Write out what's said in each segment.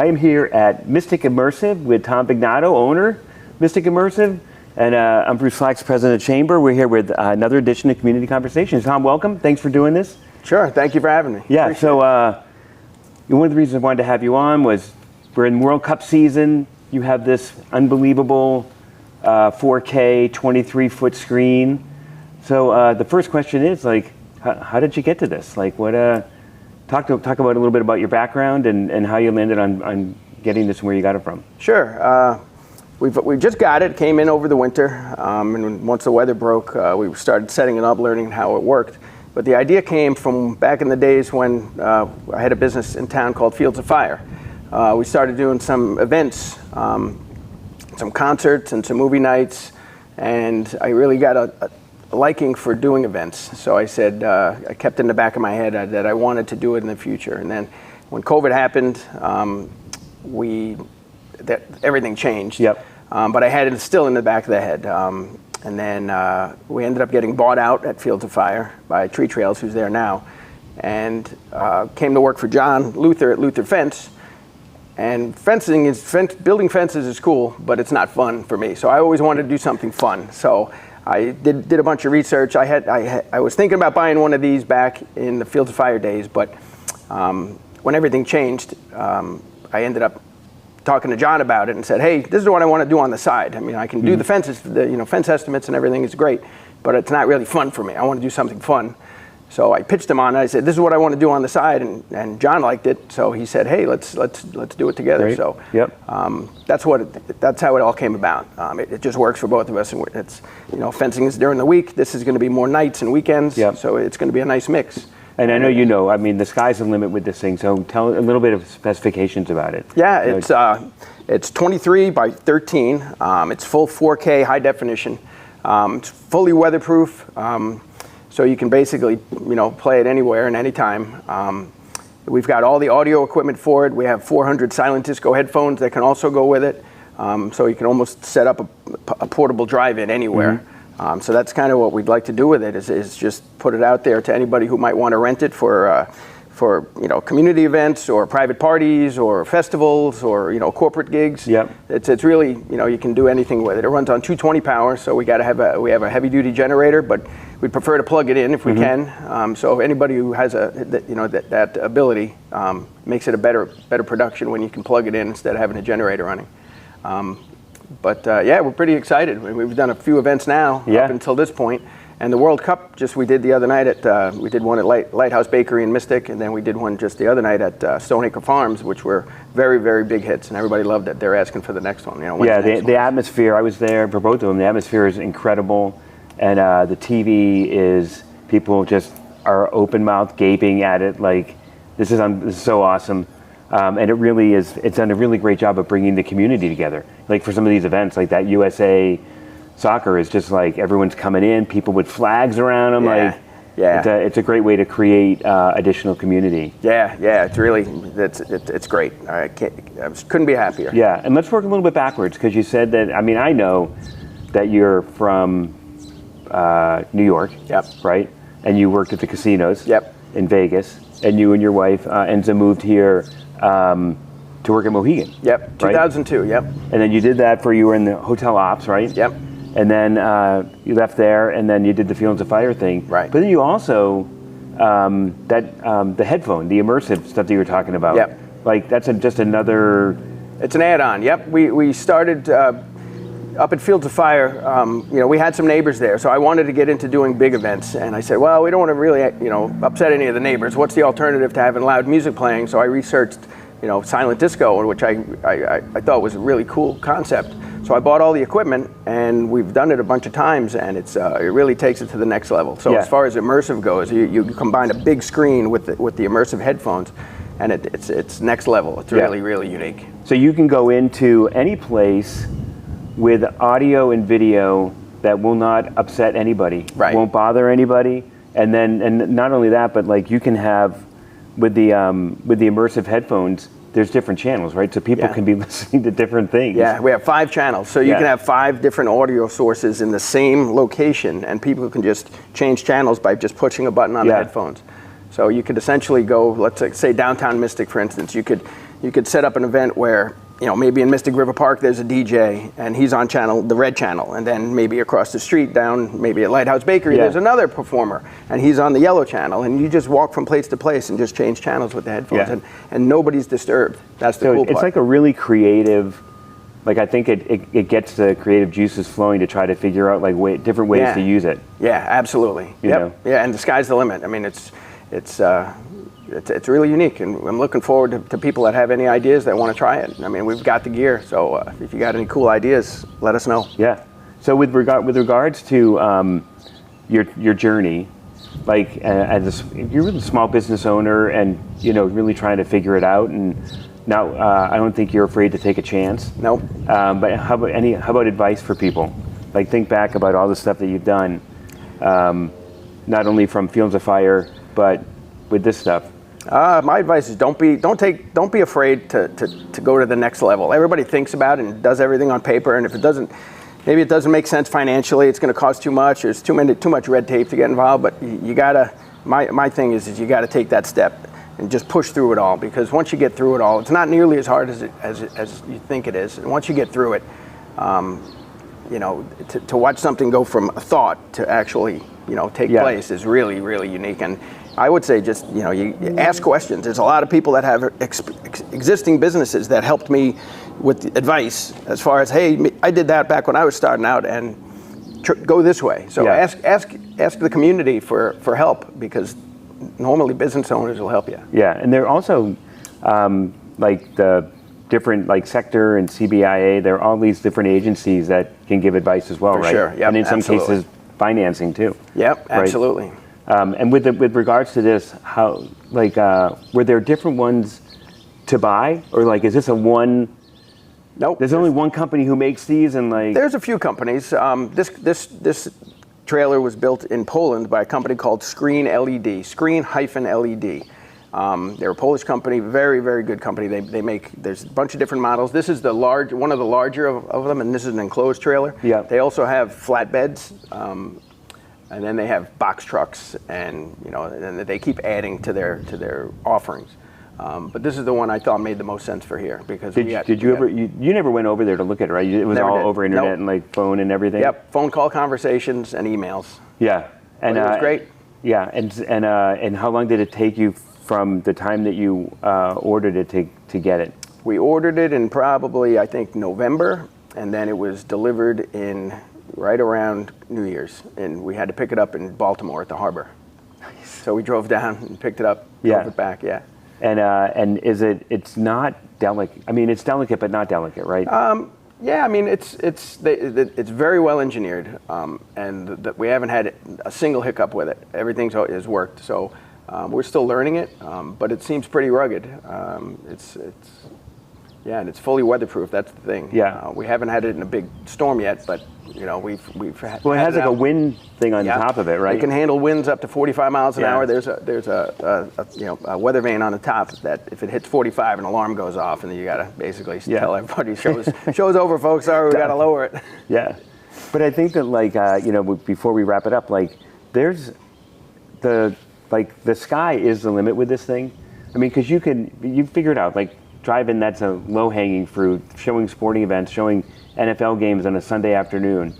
I am here at Mystic Immersive with Tom Vignato, owner Mystic Immersive, and I'm Bruce Flax, president of Chamber. We're here with another edition of Community Conversations. Tom, welcome. Thanks for doing this. Sure. Thank you for having me. Yeah. So one of the reasons I wanted to have you on was we're in World Cup season. You have this unbelievable 4K 23-foot screen. So the first question is, like, how did you get to this? Like, what? Talk about a little bit about your background and how you landed on getting this and where you got it from. Sure. We just got it. Came in over the winter, and once the weather broke, we started setting it up, learning how it worked. But the idea came from back in the days when I had a business in town called Fields of Fire. We started doing some events, some concerts and some movie nights, and I really got a liking for doing events. So I said, I kept in the back of my head that I wanted to do it in the future. And then when COVID happened, everything changed. Yep. But I had it still in the back of the head. And then we ended up getting bought out at Fields of Fire by Tree Trails, who's there now, and came to work for John Luther at Luther Fence. And building fences is cool, but it's not fun for me. So I always wanted to do something fun. So I did a bunch of research. I was thinking about buying one of these back in the Fields of Fire days, but when everything changed, I ended up talking to John about it and said, hey, this is what I want to do on the side. I mean, I can do the fences, fence estimates and everything is great, but it's not really fun for me. I want to do something fun. So I pitched him on it. I said, this is what I want to do on the side, and John liked it. So he said, hey, let's do it together. Great. So yep. That's how it all came about. It just works for both of us. And it's, fencing is during the week. This is going to be more nights and weekends. Yep. So it's going to be a nice mix. And I know I mean, the sky's the limit with this thing. So tell a little bit of specifications about it. Yeah, it's 23 by 13. It's full 4K high definition. It's fully weatherproof. So you can basically, play it anywhere and anytime. We've got all the audio equipment for it. We have 400 silent disco headphones that can also go with it. So you can almost set up a portable drive-in anywhere. Mm-hmm. So that's kind of what we'd like to do with it is just put it out there to anybody who might want to rent it for community events or private parties or festivals or corporate gigs. Yep. It's really you can do anything with it. It runs on 220 power, so we have a heavy duty generator, but we prefer to plug it in if we can. So anybody who has that ability makes it a better production when you can plug it in instead of having a generator running. But we're pretty excited. We've done a few events now up until this point. And the World Cup we did the other night we did one at Lighthouse Bakery in Mystic, and then we did one just the other night at Stonington Farms, which were very, very big hits, and everybody loved it. They're asking for the next one. The atmosphere, I was there for both of them. The atmosphere is incredible, and the TV is, people just are open-mouthed gaping at it like, this is so awesome. And it really is, it's done a really great job of bringing the community together. Like for some of these events, like that USA soccer is just like everyone's coming in, people with flags around them. It's a great way to create additional community. It's really, it's great. I couldn't be happier. Yeah, and let's work a little bit backwards, because you said that, I mean, I know that you're from New York, right? And you worked at the casinos in Vegas, and you and your wife, Enza, moved here to work at Mohegan. Yep, 2002, right? And then you did that you were in the hotel ops, right? Yep. And then you left there, and then you did the Fields of Fire thing. Right. But then you also, the headphone, the immersive stuff that you were talking about. Yep. Like, that's just another... It's an add-on, yep. We started up at Fields of Fire. We had some neighbors there, so I wanted to get into doing big events. And I said, well, we don't want to really, upset any of the neighbors. What's the alternative to having loud music playing? So I researched, silent disco, which I thought was a really cool concept. So I bought all the equipment, and we've done it a bunch of times, and it really takes it to the next level. So as far as immersive goes, you combine a big screen with the immersive headphones, and it's next level. It's really, really unique. So you can go into any place with audio and video that will not upset anybody, won't bother anybody, and not only that, but like you can have with the immersive headphones, there's different channels, right? So people can be listening to different things. Yeah, we have 5 channels. So you can have 5 different audio sources in the same location, and people can just change channels by just pushing a button on the headphones. So you could essentially go, let's say downtown Mystic, for instance. You could you could set up an event where, maybe in Mystic River Park there's a DJ and he's on the red channel, and then maybe across the street down maybe at Lighthouse Bakery there's another performer and he's on the yellow channel, and you just walk from place to place and just change channels with the headphones, and nobody's disturbed. That's the cool part. It's like a really creative, like I think it gets the creative juices flowing to try to figure out like different ways to use it. Yeah, absolutely. You know? Yeah, and the sky's the limit. I mean, it's really unique, and I'm looking forward to people that have any ideas that want to try it. I mean, we've got the gear, so if you got any cool ideas, let us know. Yeah. So with regards to your journey, like you're a small business owner, and really trying to figure it out, and now I don't think you're afraid to take a chance. Nope. But how about advice for people? Like, think back about all the stuff that you've done, not only from Fields of Fire, but with this stuff. My advice is don't be afraid to go to the next level. Everybody thinks about it and does everything on paper, and if it doesn't, maybe it doesn't make sense financially, it's going to cost too much, there's too much red tape to get involved, but you gotta, my thing is you gotta take that step and just push through it all, because once you get through it all, it's not nearly as hard as you think it is, and once you get through it, to watch something go from a thought to actually take place is really, really unique. And I would say just, you ask questions. There's a lot of people that have existing businesses that helped me with advice as far as, hey, I did that back when I was starting out, and go this way. So ask the community for help, because normally business owners will help you. Yeah, and they're also like the different like sector and CBIA. There are all these different agencies that can give advice as well, right? Sure. Yep, and in some cases, financing too. Yep, absolutely. Right? And with regards to this, how were there different ones to buy, or like is this a one? Nope. There's only one company who makes these, and like there's a few companies. This trailer was built in Poland by a company called Screen-LED. They're a Polish company, very, very good company. They make, there's a bunch of different models. This is one of the larger of them, and this is an enclosed trailer. Yeah. They also have flatbeds, and then they have box trucks, and and they keep adding to their offerings. But this is the one I thought made the most sense for here, because you never went over there to look at it, right? It was all over internet and like phone and everything. Yep, phone call conversations and emails. Yeah, and it was great. Yeah, and how long did it take you from the time that you ordered it to get it? We ordered it in probably, I think, November, and then it was delivered in right around New Year's, and we had to pick it up in Baltimore at the harbor. Nice. So we drove down and picked it up, drove it back. Yeah. And is it's not delicate? I mean, it's delicate, but not delicate, right? Yeah, I mean, it's very well engineered, and we haven't had a single hiccup with it. Everything has worked. So we're still learning it, but it seems pretty rugged. And it's fully weatherproof. That's the thing. Yeah. We haven't had it in a big storm yet, but we've had. Well, it has like a wind thing on top of it, right? It can handle winds up to 45 miles an hour. There's a weather vane on the top that if it hits 45, an alarm goes off, and then you gotta basically tell everybody, show's over, folks. Sorry, we gotta lower it. Yeah, but I think that before we wrap it up, there's the sky is the limit with this thing. I mean, because you figure it out, drive-in, that's a low-hanging fruit. Showing sporting events, showing NFL games on a Sunday afternoon,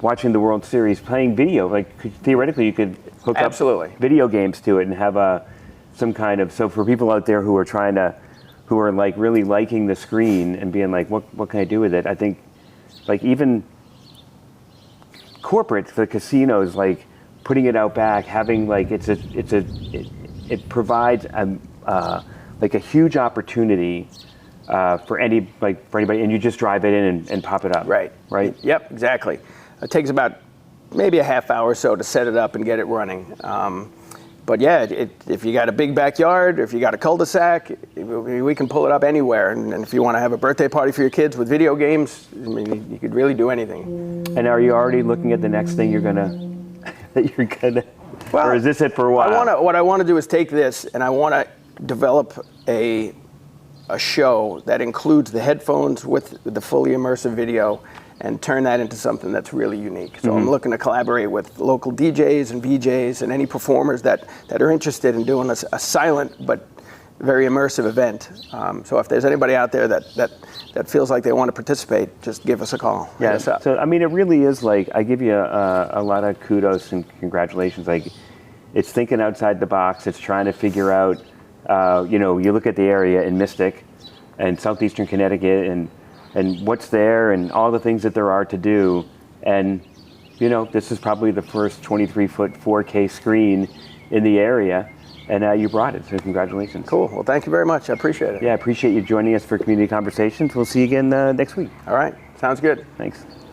watching the World Series, playing video. Theoretically, you could hook up video games to it and have some kind of. So for people out there who are really liking the screen and being like, what can I do with it? I think, even corporate, the casinos, putting it out back, having it provides a huge opportunity for anybody, and you just drive it in and pop it up. Right. Yep, exactly. It takes about maybe a half hour or so to set it up and get it running. But yeah, if you got a big backyard, if you got a cul-de-sac, we can pull it up anywhere. And if you want to have a birthday party for your kids with video games, I mean, you could really do anything. And are you already looking at the next thing or is this it for a while? What I want to do is take this, and I want to develop a show that includes the headphones with the fully immersive video, and turn that into something that's really unique. So I'm looking to collaborate with local DJs and VJs and any performers that are interested in doing a silent but very immersive event. So if there's anybody out there that feels like they want to participate, just give us a call. Hit us up. So I mean, it really is like, I give you a lot of kudos and congratulations. Like, it's thinking outside the box. It's trying to figure out, you know, you look at the area in Mystic and southeastern Connecticut and what's there and all the things that there are to do. And, you know, this is probably the first 23-foot 4K screen in the area. And you brought it, so congratulations. Cool. Well, thank you very much. I appreciate it. Yeah, I appreciate you joining us for Community Conversations. We'll see you again next week. All right. Sounds good. Thanks.